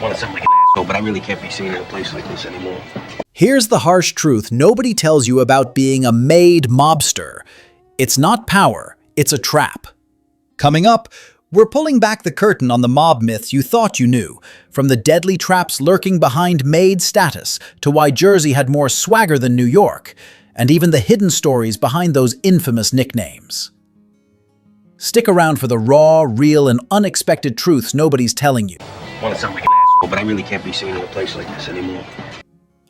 Want to sound like an asshole, but I really can't be seen in a place like this anymore. Here's the harsh truth nobody tells you about being a made mobster. It's not power, it's a trap. Coming up, we're pulling back the curtain on the mob myths you thought you knew, from the deadly traps lurking behind made status to why Jersey had more swagger than New York, and even the hidden stories behind those infamous nicknames. Stick around for the raw, real, and unexpected truths nobody's telling you. Want to sound like an asshole, but I really can't be seen in a place like this anymore.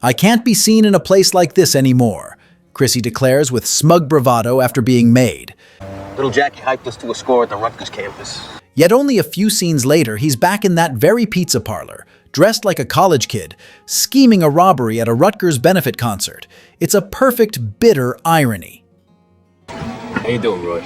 I can't be seen in a place like this anymore, Chrissy declares with smug bravado after being made. Little Jackie hyped us to a score at the Rutgers campus. Yet only a few scenes later, he's back in that very pizza parlor, dressed like a college kid, scheming a robbery at a Rutgers benefit concert. It's a perfect, bitter irony. How you doing, Roy?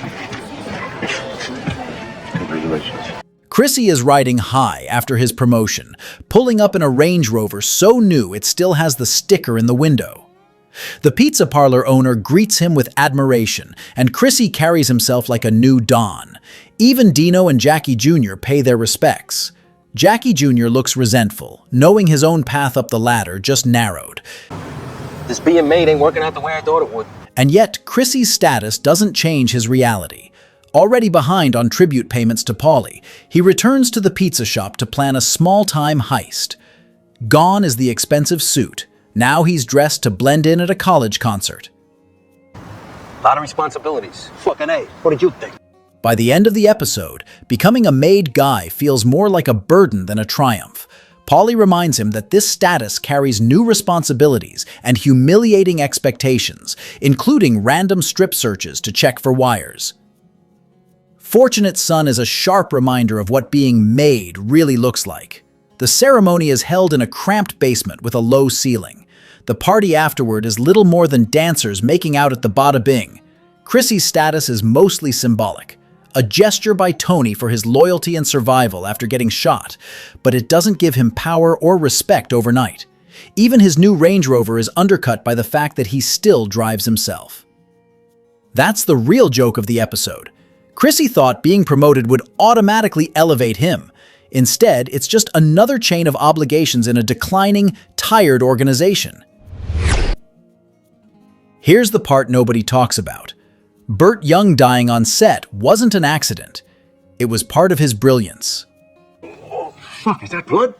Congratulations. Chrissy is riding high after his promotion, pulling up in a Range Rover so new it still has the sticker in the window. The pizza parlor owner greets him with admiration, and Chrissy carries himself like a new Don. Even Dino and Jackie Jr. pay their respects. Jackie Jr. looks resentful, knowing his own path up the ladder just narrowed. This being made ain't working out the way I thought it would. And yet, Chrissy's status doesn't change his reality. Already behind on tribute payments to Paulie, he returns to the pizza shop to plan a small-time heist. Gone is the expensive suit. Now he's dressed to blend in at a college concert. A lot of responsibilities. Fucking A. What did you think? By the end of the episode, becoming a made guy feels more like a burden than a triumph. Paulie reminds him that this status carries new responsibilities and humiliating expectations, including random strip searches to check for wires. Fortunate Son is a sharp reminder of what being made really looks like. The ceremony is held in a cramped basement with a low ceiling. The party afterward is little more than dancers making out at the bada bing. Chrissy's status is mostly symbolic, a gesture by Tony for his loyalty and survival after getting shot, but it doesn't give him power or respect overnight. Even his new Range Rover is undercut by the fact that he still drives himself. That's the real joke of the episode. Chrissy thought being promoted would automatically elevate him. Instead, it's just another chain of obligations in a declining, tired organization. Here's the part nobody talks about. Bert Young dying on set wasn't an accident. It was part of his brilliance. Oh, fuck, is that blood?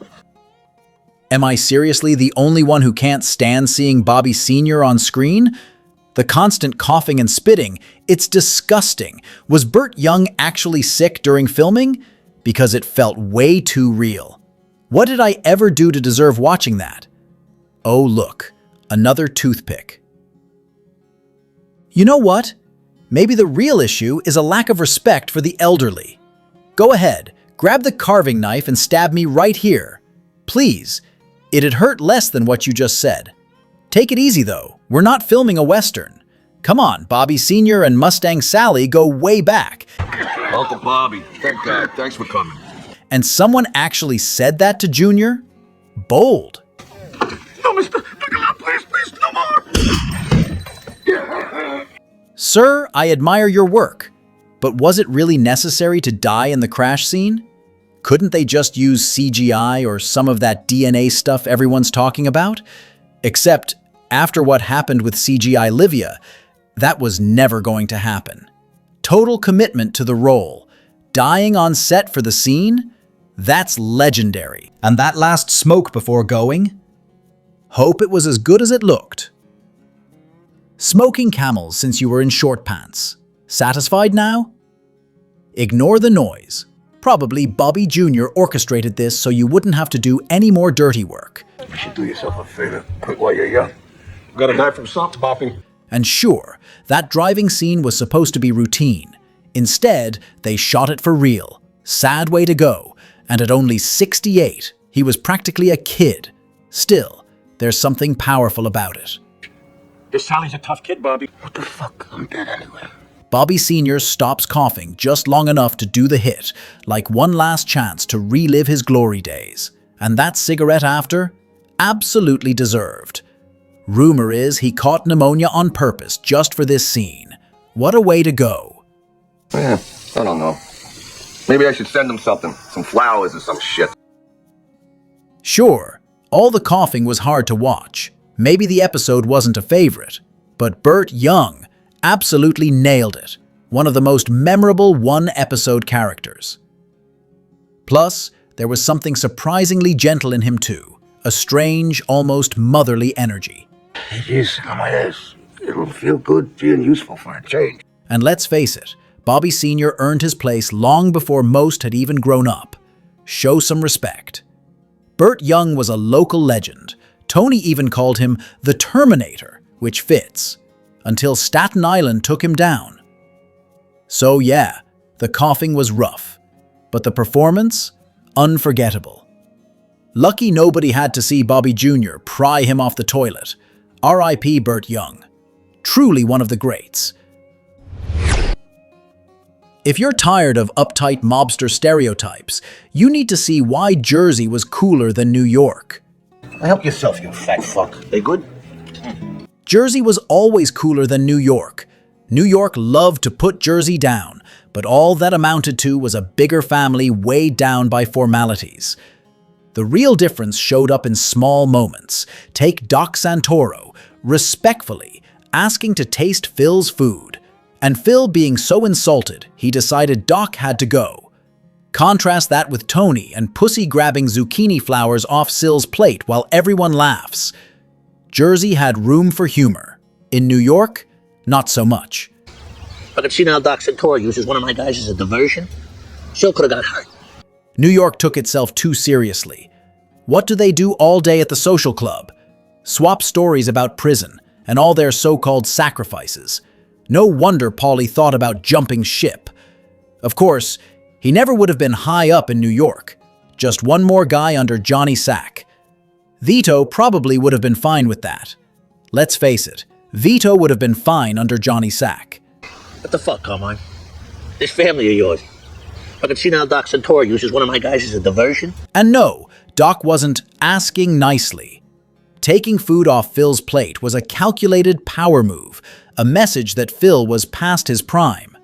Am I seriously the only one who can't stand seeing Bobby Sr. on screen? The constant coughing and spitting, it's disgusting. Was Bert Young actually sick during filming? Because it felt way too real. What did I ever do to deserve watching that? Oh look, another toothpick. You know what? Maybe the real issue is a lack of respect for the elderly. Go ahead, grab the carving knife and stab me right here. Please, it'd hurt less than what you just said. Take it easy though, we're not filming a Western. Come on, Bobby Sr. and Mustang Sally go way back. Uncle Bobby, thank God, thanks for coming. And someone actually said that to Junior? Bold. No, mister, please, no more. Sir, I admire your work, but was it really necessary to die in the crash scene? Couldn't they just use CGI or some of that DNA stuff everyone's talking about? Except, after what happened with CGI Livia, that was never going to happen. Total commitment to the role. Dying on set for the scene? That's legendary. And that last smoke before going? Hope it was as good as it looked. Smoking camels since you were in short pants. Satisfied now? Ignore the noise. Probably Bobby Jr. orchestrated this so you wouldn't have to do any more dirty work. You should do yourself a favor, quit while you're young. Gotta die from something, Bobby. And sure, that driving scene was supposed to be routine. Instead, they shot it for real. Sad way to go. And at only 68, he was practically a kid. Still, there's something powerful about it. This Sally's a tough kid, Bobby. What the fuck? I'm dead anyway. Bobby Sr. stops coughing just long enough to do the hit, like one last chance to relive his glory days. And that cigarette after? Absolutely deserved. Rumor is he caught pneumonia on purpose just for this scene. What a way to go. Yeah, I don't know. Maybe I should send him something. Some flowers or some shit. Sure, all the coughing was hard to watch. Maybe the episode wasn't a favorite, but Bert Young absolutely nailed it. One of the most memorable one-episode characters. Plus, there was something surprisingly gentle in him too, a strange, almost motherly energy. Jeez, on my ass. It'll feel good being useful for a change. And let's face it, Bobby Sr. earned his place long before most had even grown up. Show some respect. Bert Young was a local legend. Tony even called him the Terminator, which fits, until Staten Island took him down. So yeah, the coughing was rough, but the performance, unforgettable. Lucky nobody had to see Bobby Jr. pry him off the toilet. R.I.P. Bert Young. Truly one of the greats. If you're tired of uptight mobster stereotypes, you need to see why Jersey was cooler than New York. Help yourself, you fat fuck. They good? Jersey was always cooler than New York. New York loved to put Jersey down, but all that amounted to was a bigger family weighed down by formalities. The real difference showed up in small moments. Take Doc Santoro, respectfully asking to taste Phil's food, and Phil being so insulted he decided Doc had to go. Contrast that with Tony and Pussy grabbing zucchini flowers off Sil's plate while everyone laughs. Jersey had room for humor. In New York, not so much. I can see now Doc Santoro uses one of my guys as a diversion. Sil could have got hurt. New York took itself too seriously. What do they do all day at the social club? Swap stories about prison and all their so-called sacrifices. No wonder Paulie thought about jumping ship. Of course, he never would have been high up in New York. Just one more guy under Johnny Sack. Vito probably would have been fine with that. Let's face it, Vito would have been fine under Johnny Sack. What the fuck, Carmine? This family of yours. I can see now Doc Santoro uses one of my guys as a diversion. And no, Doc wasn't asking nicely. Taking food off Phil's plate was a calculated power move, a message that Phil was past his prime.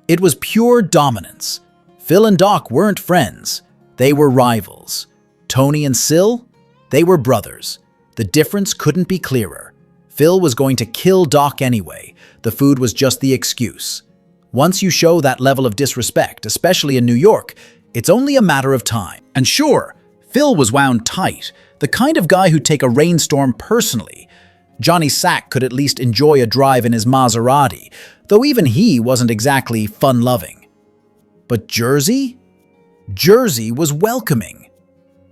It was pure dominance. Phil and Doc weren't friends. They were rivals. Tony and Sil? They were brothers. The difference couldn't be clearer. Phil was going to kill Doc anyway. The food was just the excuse. Once you show that level of disrespect, especially in New York, it's only a matter of time. And sure, Phil was wound tight, the kind of guy who'd take a rainstorm personally. Johnny Sack could at least enjoy a drive in his Maserati, though even he wasn't exactly fun-loving. But Jersey? Jersey was welcoming.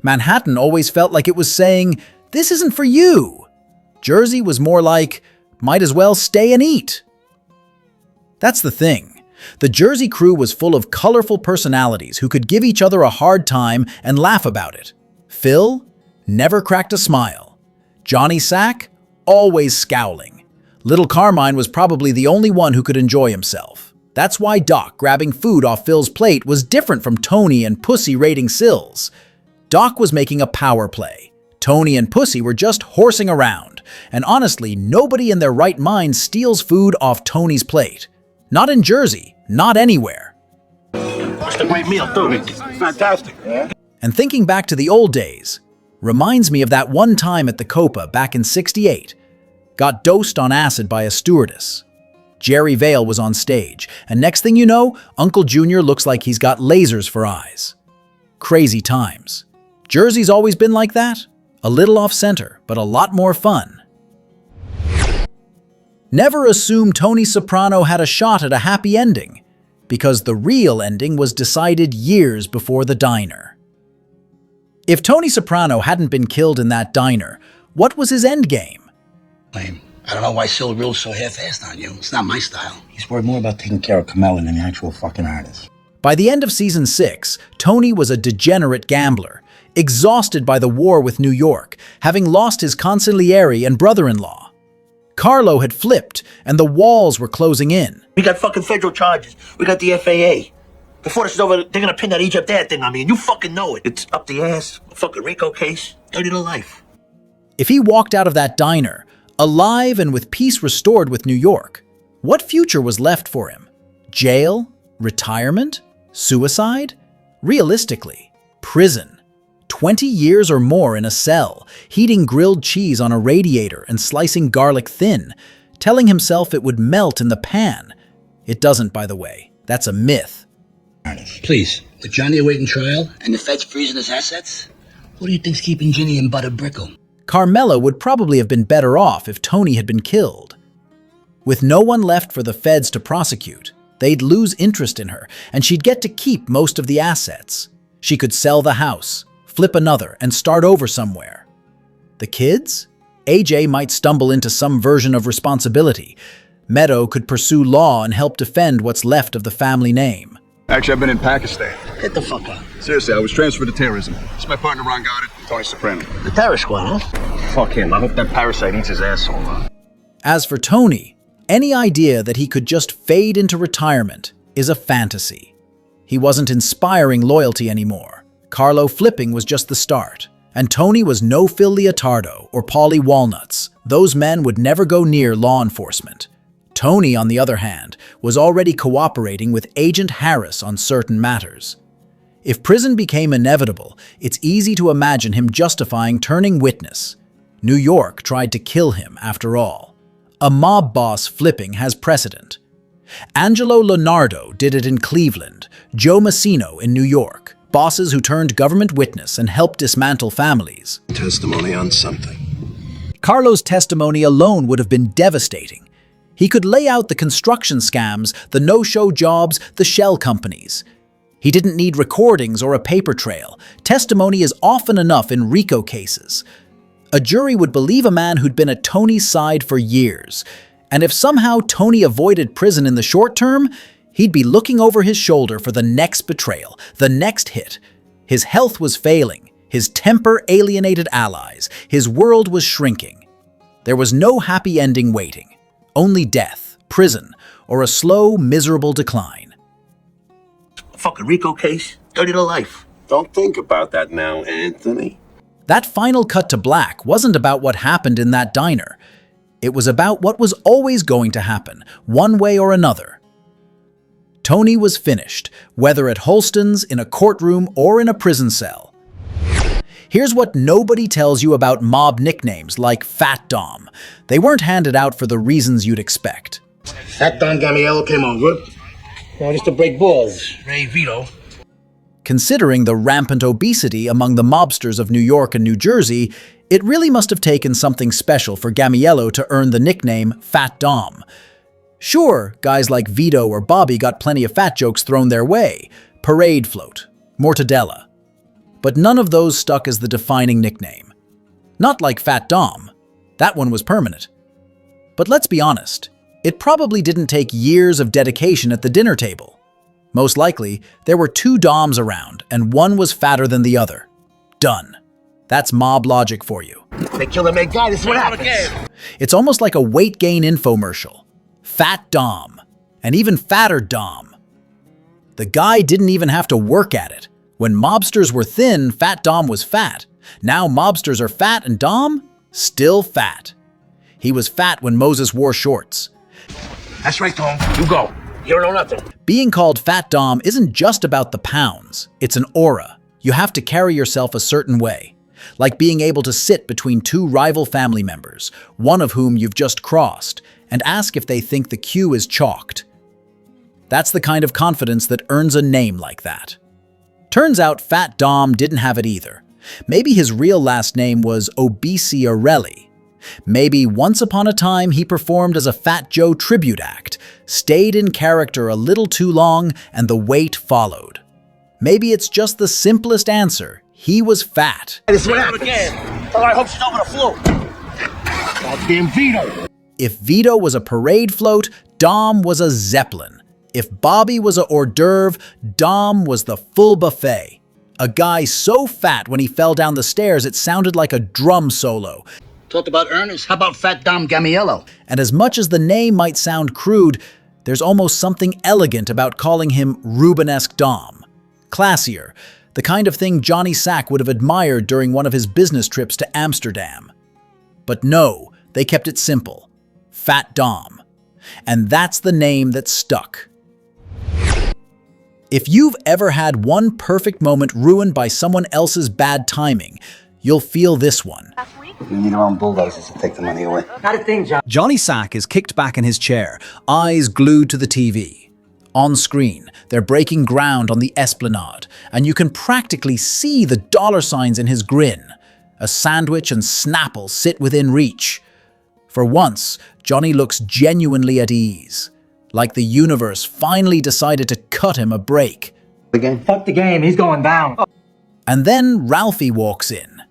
Manhattan always felt like it was saying, "This isn't for you." Jersey was more like, "Might as well stay and eat." That's the thing. The Jersey crew was full of colorful personalities who could give each other a hard time and laugh about it. Phil never cracked a smile. Johnny Sack always scowling. Little Carmine was probably the only one who could enjoy himself. That's why Doc grabbing food off Phil's plate was different from Tony and Pussy raiding Sil's. Doc was making a power play. Tony and Pussy were just horsing around. And honestly, nobody in their right mind steals food off Tony's plate. Not in Jersey, not anywhere. It's a great meal, too. Fantastic. And thinking back to the old days, reminds me of that one time at the Copa back in '68. Got dosed on acid by a stewardess. Jerry Vale was on stage, and next thing you know, Uncle Junior looks like he's got lasers for eyes. Crazy times. Jersey's always been like that. A little off-center, but a lot more fun. Never assume Tony Soprano had a shot at a happy ending, because the real ending was decided years before the diner. If Tony Soprano hadn't been killed in that diner, what was his endgame? I don't know why Sil reeled so half-assed on you. It's not my style. He's worried more about taking care of Carmela than the actual fucking artist. By the end of season 6, Tony was a degenerate gambler, exhausted by the war with New York, having lost his consigliere and brother-in-law. Carlo had flipped, and the walls were closing in. We got fucking federal charges. We got the FAA. Before this is over, they're gonna pin that Egypt dad thing on me, and you fucking know it. It's up the ass, a fucking RICO case, dirty to life. If he walked out of that diner, alive and with peace restored with New York, what future was left for him? Jail? Retirement? Suicide? Realistically, prison. 20 years or more in a cell, heating grilled cheese on a radiator and slicing garlic thin, telling himself it would melt in the pan. It doesn't, by the way. That's a myth. Please, with Johnny awaiting trial and the feds freezing his assets, what do you think's keeping Ginny and Bud a Brickle? Carmela would probably have been better off if Tony had been killed. With no one left for the feds to prosecute, they'd lose interest in her, and she'd get to keep most of the assets. She could sell the house, flip another, and start over somewhere. The kids? AJ might stumble into some version of responsibility. Meadow could pursue law and help defend what's left of the family name. Actually, I've been in Pakistan. Get the fuck out. Seriously, I was transferred to terrorism. It's my partner, Ron Goddard, Tony Soprano. The terror squad, huh? Fuck him. I hope that parasite eats his asshole out. As for Tony, any idea that he could just fade into retirement is a fantasy. He wasn't inspiring loyalty anymore. Carlo flipping was just the start. And Tony was no Phil Leotardo or Paulie Walnuts. Those men would never go near law enforcement. Tony, on the other hand, was already cooperating with Agent Harris on certain matters. If prison became inevitable, it's easy to imagine him justifying turning witness. New York tried to kill him, after all. A mob boss flipping has precedent. Angelo Leonardo did it in Cleveland, Joe Massino in New York, bosses who turned government witness and helped dismantle families. Testimony on something. Carlo's testimony alone would have been devastating. He could lay out the construction scams, the no-show jobs, the shell companies. He didn't need recordings or a paper trail. Testimony is often enough in RICO cases. A jury would believe a man who'd been at Tony's side for years. And if somehow Tony avoided prison in the short term, he'd be looking over his shoulder for the next betrayal, the next hit. His health was failing. His temper alienated allies. His world was shrinking. There was no happy ending waiting. Only death, prison, or a slow, miserable decline. A fucking RICO case, 30 to life. Don't think about that now, Anthony. That final cut to black wasn't about what happened in that diner. It was about what was always going to happen, one way or another. Tony was finished, whether at Holston's, in a courtroom, or in a prison cell. Here's what nobody tells you about mob nicknames like Fat Dom. They weren't handed out for the reasons you'd expect. Fat Don Gamiello came over. Just to break balls. Ray Vito. Considering the rampant obesity among the mobsters of New York and New Jersey, it really must have taken something special for Gamiello to earn the nickname Fat Dom. Sure, guys like Vito or Bobby got plenty of fat jokes thrown their way. Parade float, mortadella. But none of those stuck as the defining nickname. Not like Fat Dom. That one was permanent. But let's be honest, it probably didn't take years of dedication at the dinner table. Most likely, there were two Doms around, and one was fatter than the other. Done. That's mob logic for you. They kill a big guy, this is what happens. It's almost like a weight gain infomercial. Fat Dom. And even fatter Dom. The guy didn't even have to work at it. When mobsters were thin, Fat Dom was fat. Now mobsters are fat and Dom? Still fat. He was fat when Moses wore shorts. That's right, Tom. You go. You don't know nothing. Being called Fat Dom isn't just about the pounds. It's an aura. You have to carry yourself a certain way. Like being able to sit between two rival family members, one of whom you've just crossed, and ask if they think the queue is chalked. That's the kind of confidence that earns a name like that. Turns out Fat Dom didn't have it either. Maybe his real last name was Obesiarelli. Maybe once upon a time he performed as a Fat Joe tribute act, stayed in character a little too long, and the weight followed. Maybe it's just the simplest answer. He was fat. This is what happens. Oh, I hope she's over the floor. Goddamn Vito. If Vito was a parade float, Dom was a zeppelin. If Bobby was a hors d'oeuvre, Dom was the full buffet. A guy so fat when he fell down the stairs it sounded like a drum solo. Talk about earners. How about Fat Dom Gamiello? And as much as the name might sound crude, there's almost something elegant about calling him Rubenesque Dom. Classier, the kind of thing Johnny Sack would have admired during one of his business trips to Amsterdam. But no, they kept it simple. Fat Dom. And that's the name that stuck. If you've ever had one perfect moment ruined by someone else's bad timing, you'll feel this one. You need our own bulldozers to take the money away. Not a thing, John. Johnny Sack is kicked back in his chair, eyes glued to the TV. On screen, they're breaking ground on the esplanade, and you can practically see the dollar signs in his grin. A sandwich and Snapple sit within reach. For once, Johnny looks genuinely at ease, like the universe finally decided to cut him a break. The game? Fuck the game, he's going down. And then Ralphie walks in.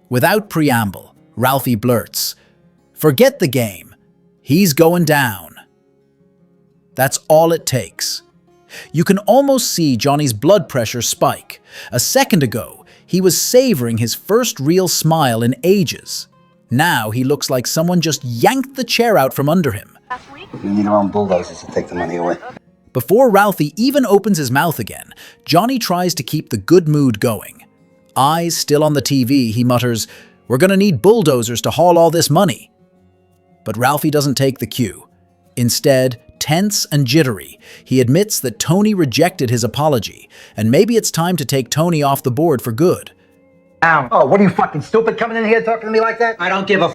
Without preamble, Ralphie blurts, "Forget the game. He's going down." That's all it takes. You can almost see Johnny's blood pressure spike. A second ago, he was savoring his first real smile in ages. Now he looks like someone just yanked the chair out from under him. You need our own bulldozers to take the money away. Before Ralphie even opens his mouth again, Johnny tries to keep the good mood going. Eyes still on the TV, he mutters, "We're gonna need bulldozers to haul all this money." But Ralphie doesn't take the cue. Instead, tense and jittery, he admits that Tony rejected his apology, and maybe it's time to take Tony off the board for good. Down. Oh, what are you fucking stupid coming in here talking to me like that? I don't give a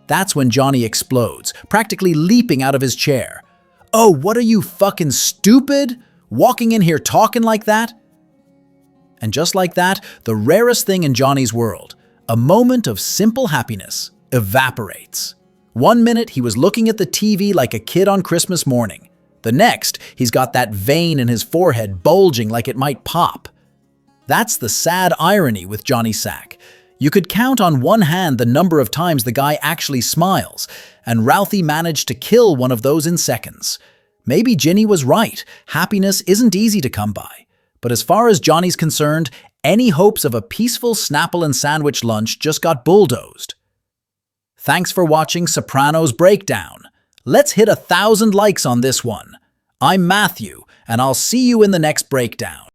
That's when Johnny explodes, practically leaping out of his chair. "Oh, what are you fucking stupid? Walking in here talking like that?" And just like that, the rarest thing in Johnny's world, a moment of simple happiness, evaporates. One minute, he was looking at the TV like a kid on Christmas morning. The next, he's got that vein in his forehead bulging like it might pop. That's the sad irony with Johnny Sack. You could count on one hand the number of times the guy actually smiles, and Ralphie managed to kill one of those in seconds. Maybe Ginny was right, happiness isn't easy to come by. But as far as Johnny's concerned, any hopes of a peaceful Snapple and sandwich lunch just got bulldozed. Thanks for watching Sopranos Breakdown. Let's hit 1,000 likes on this one. I'm Matthew, and I'll see you in the next breakdown.